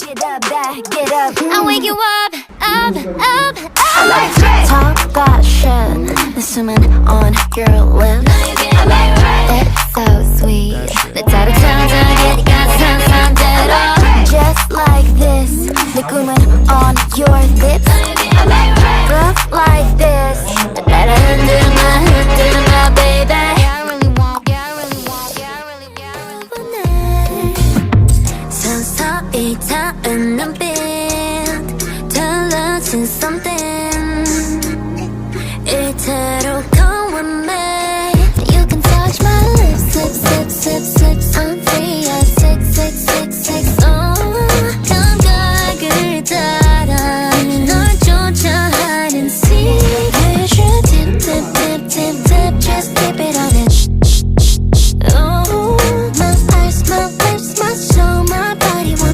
it up, back it up. I wake you up, up, up, up. I like it. Talk that shit. The swimming on your lips. It's so sweet. 내 따뜻한 getting 산산대로. Just like this. 내 꿈은 on your lips. Love like this. 따라 흔들마, baby. I really want, I really want, I really want. 서서히 닿은 눈빛.